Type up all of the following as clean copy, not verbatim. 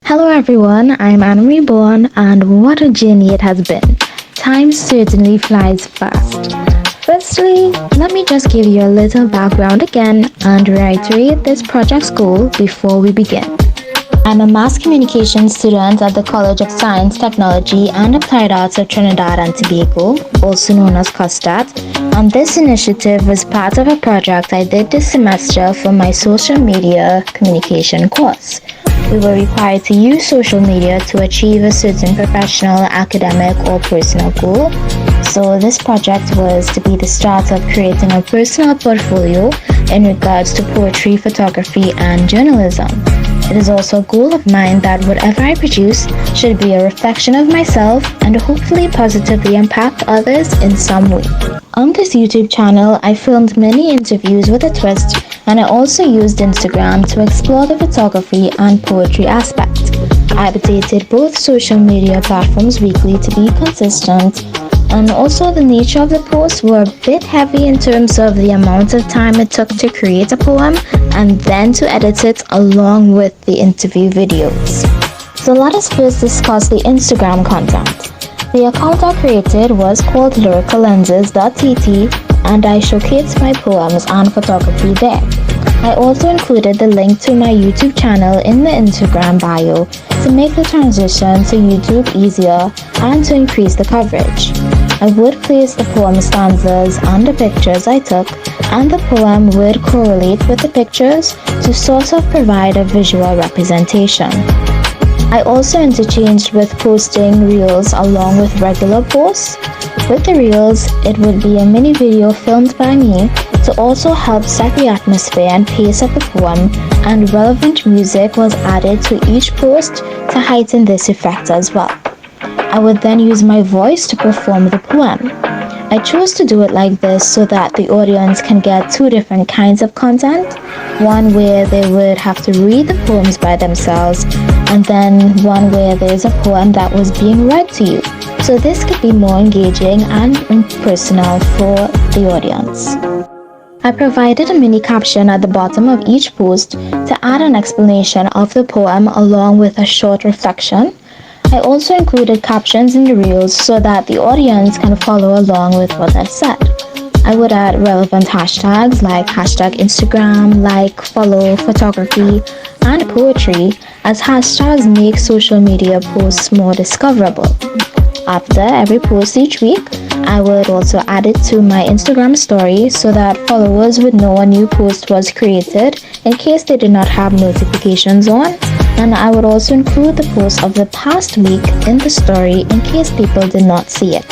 Hello everyone, I'm Anna Reborn, and what a journey it has been. Time certainly flies fast. Firstly, let me just give you a little background again and reiterate this project's goal before we begin. I'm a mass communication student at the College of Science, Technology and Applied Arts of Trinidad and Tobago, also known as COSTAT, and this initiative was part of a project I did this semester for my social media communication course. We were required to use social media to achieve a certain professional, academic, or personal goal. So this project was to be the start of creating a personal portfolio in regards to poetry, photography, and journalism. It is also a goal of mine that whatever I produce should be a reflection of myself and hopefully positively impact others in some way. On this YouTube channel, I filmed many interviews with a twist, and I also used Instagram to explore the photography and poetry aspect. I updated both social media platforms weekly to be consistent, and also the nature of the posts were a bit heavy in terms of the amount of time it took to create a poem and then to edit it along with the interview videos. So let us first discuss the Instagram content. The account I created was called Lyrical.tt, and I showcased my poems and photography there. I also included the link to my YouTube channel in the Instagram bio to make the transition to YouTube easier and to increase the coverage. I would place the poem stanzas and the pictures I took, and the poem would correlate with the pictures to sort of provide a visual representation. I also interchanged with posting reels along with regular posts. With the reels, it would be a mini video filmed by me to also help set the atmosphere and pace of the poem, and relevant music was added to each post to heighten this effect as well. I would then use my voice to perform the poem. I chose to do it like this so that the audience can get two different kinds of content, one where they would have to read the poems by themselves, and then one where there's a poem that was being read to you. So this could be more engaging and personal for the audience. I provided a mini caption at the bottom of each post to add an explanation of the poem along with a short reflection. I also included captions in the reels so that the audience can follow along with what I said. I would add relevant hashtags like hashtag Instagram, like, follow, photography, and poetry, as hashtags make social media posts more discoverable. After every post each week, I would also add it to my Instagram story so that followers would know a new post was created in case they did not have notifications on, and I would also include the post of the past week in the story in case people did not see it.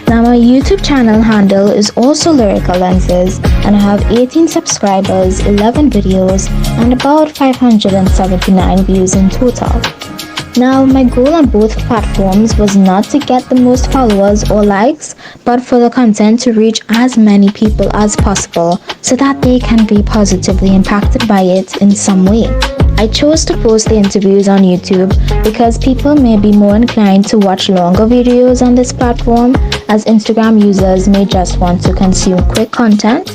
Now my YouTube channel handle is also Lyrical Lenses, and I have 18 subscribers, 11 videos, and about 579 views in total. Now, my goal on both platforms was not to get the most followers or likes, but for the content to reach as many people as possible so that they can be positively impacted by it in some way. I chose to post the interviews on YouTube because people may be more inclined to watch longer videos on this platform, as Instagram users may just want to consume quick content.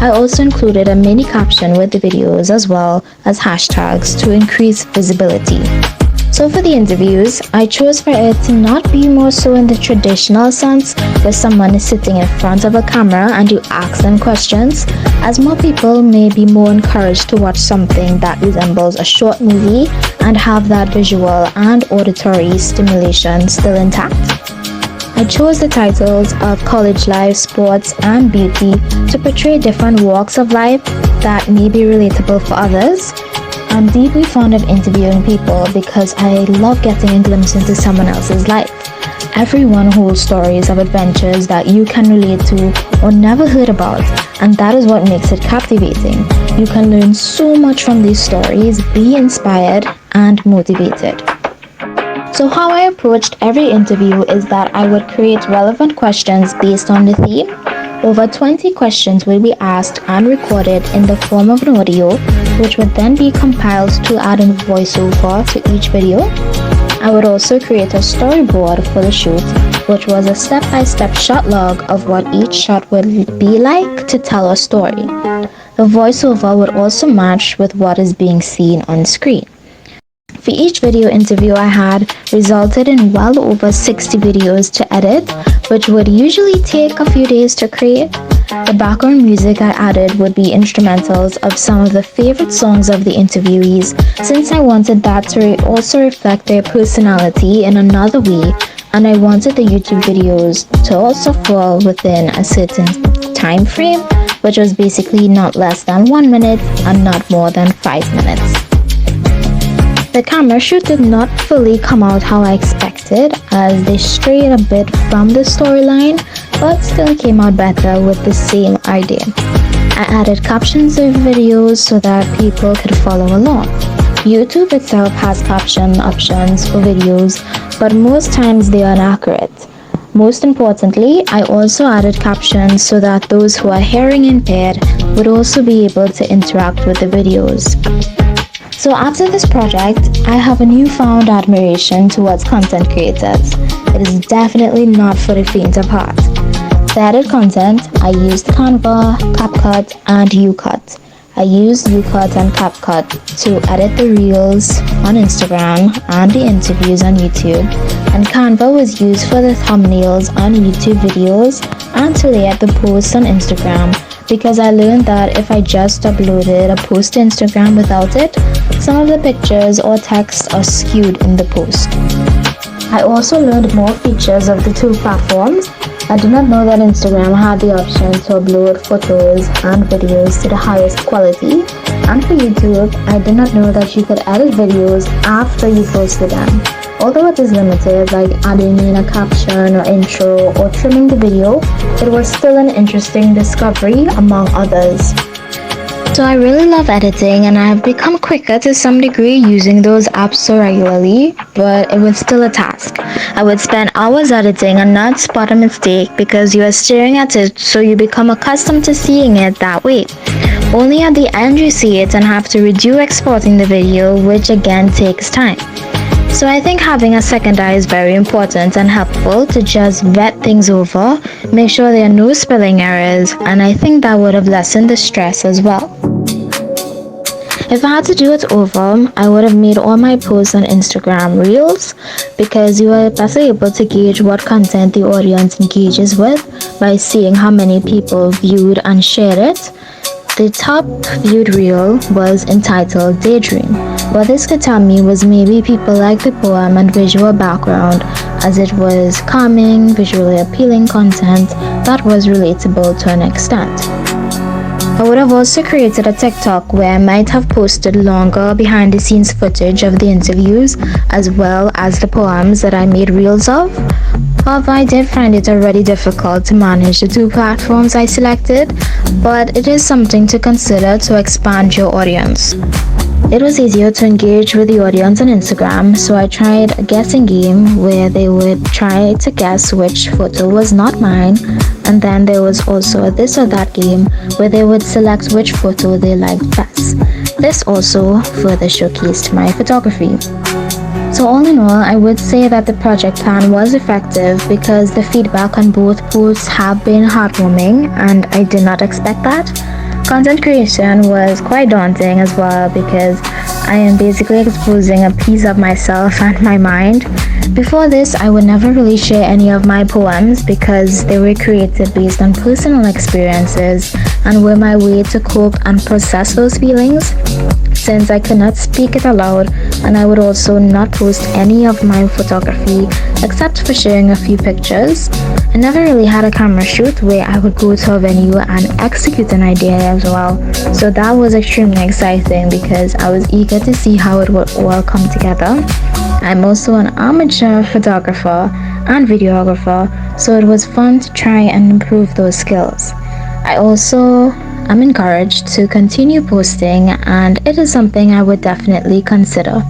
I also included a mini caption with the videos as well as hashtags to increase visibility. So for the interviews, I chose for it to not be more so in the traditional sense where someone is sitting in front of a camera and you ask them questions, as more people may be more encouraged to watch something that resembles a short movie and have that visual and auditory stimulation still intact. I chose the titles of college life, sports, and beauty to portray different walks of life that may be relatable for others. I'm deeply fond of interviewing people because I love getting a glimpse into someone else's life. Everyone holds stories of adventures that you can relate to or never heard about, and that is what makes it captivating. You can learn so much from these stories, be inspired, and motivated. So how I approached every interview is that I would create relevant questions based on the theme. Over 20 questions will be asked and recorded in the form of an audio, which would then be compiled to add a voiceover to each video. I would also create a storyboard for the shoot, which was a step-by-step shot log of what each shot would be like to tell a story. The voiceover would also match with what is being seen on screen. For each video interview I had resulted in well over 60 videos to edit, which would usually take a few days to create. The background music I added would be instrumentals of some of the favorite songs of the interviewees, since I wanted that to also reflect their personality in another way, and I wanted the YouTube videos to also fall within a certain time frame, which was basically not less than 1 minute and not more than 5 minutes. The camera shoot did not fully come out how I expected, as they strayed a bit from the storyline, but still came out better with the same idea. I added captions of videos so that people could follow along. YouTube itself has caption options for videos, but most times they are inaccurate. Most importantly, I also added captions so that those who are hearing impaired would also be able to interact with the videos. So after this project, I have a newfound admiration towards content creators. It is definitely not for the faint of heart. To edit content, I used Canva, CapCut, and UCut. I used UCut and CapCut to edit the reels on Instagram and the interviews on YouTube, and Canva was used for the thumbnails on YouTube videos and to layout the posts on Instagram, because I learned that if I just uploaded a post to Instagram without it, some of the pictures or text are skewed in the post. I also learned more features of the two platforms. I did not know that Instagram had the option to upload photos and videos to the highest quality, and for YouTube, I did not know that you could edit videos after you posted them. Although it is limited, like adding in a caption or intro or trimming the video, it was still an interesting discovery among others. So I really love editing, and I have become quicker to some degree using those apps so regularly, but it was still a task. I would spend hours editing and not spot a mistake because you are staring at it, so you become accustomed to seeing it that way. Only at the end you see it and have to redo exporting the video, which again takes time. So I think having a second eye is very important and helpful to just vet things over, make sure there are no spelling errors, and I think that would have lessened the stress as well. If I had to do it over, I would have made all my posts on Instagram Reels, because you are better able to gauge what content the audience engages with by seeing how many people viewed and shared it. The top viewed reel was entitled Daydream. What this could tell me was maybe people liked the poem and visual background, as it was calming, visually appealing content that was relatable to an extent. I would have also created a TikTok where I might have posted longer behind the scenes footage of the interviews as well as the poems that I made reels of. However, I did find it already difficult to manage the two platforms I selected, but it is something to consider to expand your audience. It was easier to engage with the audience on Instagram, so I tried a guessing game where they would try to guess which photo was not mine, and then there was also a this or that game where they would select which photo they liked best. This also further showcased my photography. So all in all, I would say that the project plan was effective because the feedback on both posts have been heartwarming, and I did not expect that. Content creation was quite daunting as well because I am basically exposing a piece of myself and my mind. Before this, I would never really share any of my poems because they were created based on personal experiences and were my way to cope and process those feelings, since I could not speak it aloud, and I would also not post any of my photography except for sharing a few pictures. I never really had a camera shoot where I would go to a venue and execute an idea as well, so that was extremely exciting because I was eager to see how it would all come together. I'm also an amateur photographer and videographer, so it was fun to try and improve those skills. I also am encouraged to continue posting, and it is something I would definitely consider.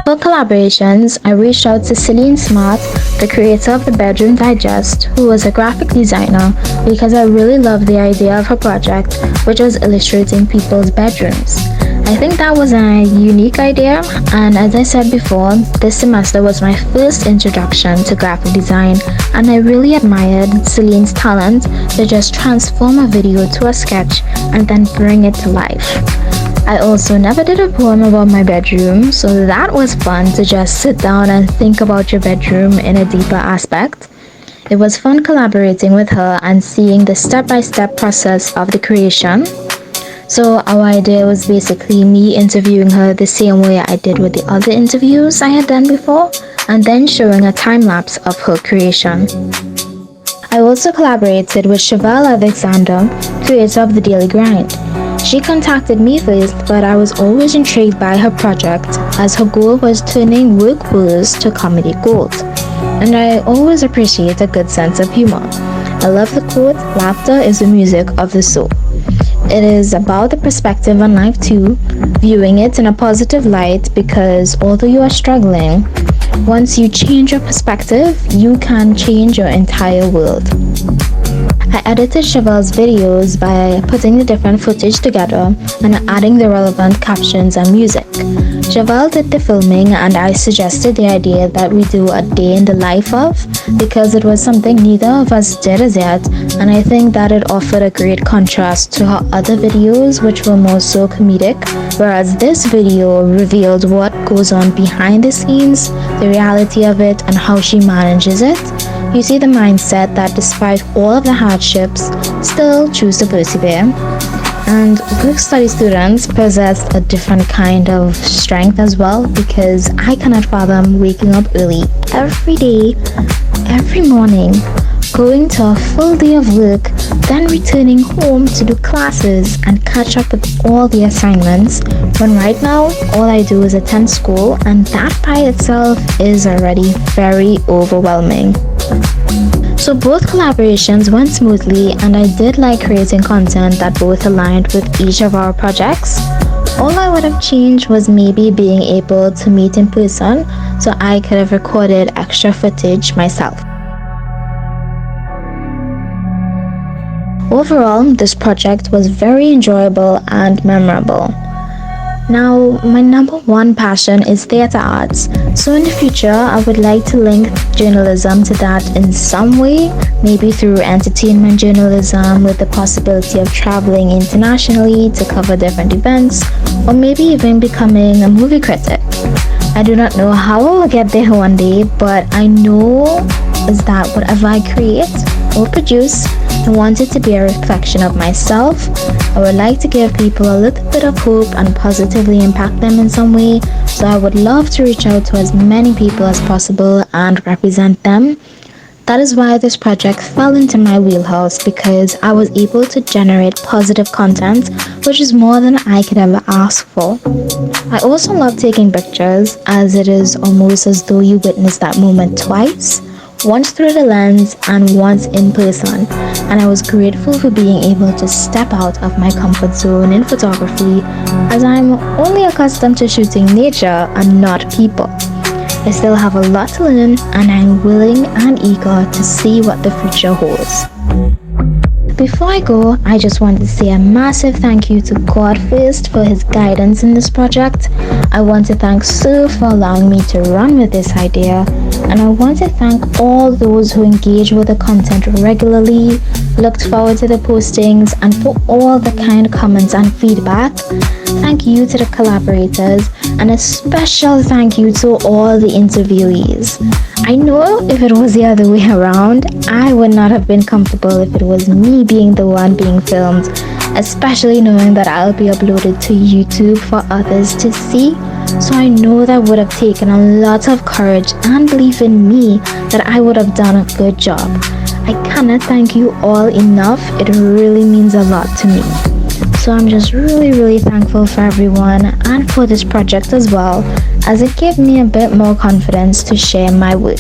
For collaborations, I reached out to Celine Smart, the creator of the Bedroom Digest, who was a graphic designer, because I really loved the idea of her project, which was illustrating people's bedrooms. I think that was a unique idea, and as I said before, this semester was my first introduction to graphic design, and I really admired Celine's talent to just transform a video to a sketch and then bring it to life. I also never did a poem about my bedroom, so that was fun to just sit down and think about your bedroom in a deeper aspect. It was fun collaborating with her and seeing the step-by-step process of the creation. So our idea was basically me interviewing her the same way I did with the other interviews I had done before, and then showing a time-lapse of her creation. I also collaborated with Chevelle Alexander, creator of The Daily Grind. She contacted me first, but I was always intrigued by her project, as her goal was turning work woes to comedy gold. And I always appreciate a good sense of humor. I love the quote, "Laughter is the music of the soul." It is about the perspective on life too, viewing it in a positive light, because although you are struggling, once you change your perspective, you can change your entire world. I edited Chevelle's videos by putting the different footage together and adding the relevant captions and music. Chevelle did the filming, and I suggested the idea that we do a day in the life of, because it was something neither of us did as yet, and I think that it offered a great contrast to her other videos, which were more so comedic, whereas this video revealed what goes on behind the scenes, the reality of it, and how she manages it. You see the mindset that despite all of the hardships, still choose to persevere. And work-study students possess a different kind of strength as well, because I cannot fathom waking up early every day, every morning, going to a full day of work, then returning home to do classes and catch up with all the assignments, when right now all I do is attend school, and that by itself is already very overwhelming. So both collaborations went smoothly, and I did like creating content that both aligned with each of our projects. All I would have changed was maybe being able to meet in person, so I could have recorded extra footage myself. Overall, this project was very enjoyable and memorable. Now, my number one passion is theatre arts, so in the future I would like to link journalism to that in some way, maybe through entertainment journalism with the possibility of traveling internationally to cover different events, or maybe even becoming a movie critic. I do not know how I will get there one day, but I know is that whatever I create or produce, I want it to be a reflection of myself. I would like to give people a little bit of hope and positively impact them in some way, so I would love to reach out to as many people as possible and represent them. That is why this project fell into my wheelhouse, because I was able to generate positive content, which is more than I could ever ask for. I also love taking pictures, as it is almost as though you witness that moment twice. Once through the lens and once in person, and I was grateful for being able to step out of my comfort zone in photography, as I'm only accustomed to shooting nature and not people. I still have a lot to learn, and I'm willing and eager to see what the future holds. Before I go, I just want to say a massive thank you to God first for his guidance in this project. I want to thank Sir for allowing me to run with this idea, and I want to thank all those who engage with the content regularly, looked forward to the postings, and for all the kind comments and feedback. Thank you to the collaborators, and a special thank you to all the interviewees. I know if it was the other way around, I would not have been comfortable if it was me being the one being filmed, especially knowing that I'll be uploaded to YouTube for others to see. So I know that would have taken a lot of courage and belief in me that I would have done a good job. I cannot thank you all enough. It really means a lot to me. So I'm just really thankful for everyone and for this project as well, as it gave me a bit more confidence to share my work.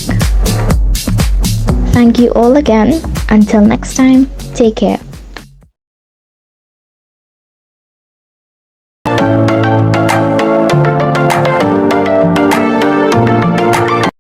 Thank you all again. Until next time, take care.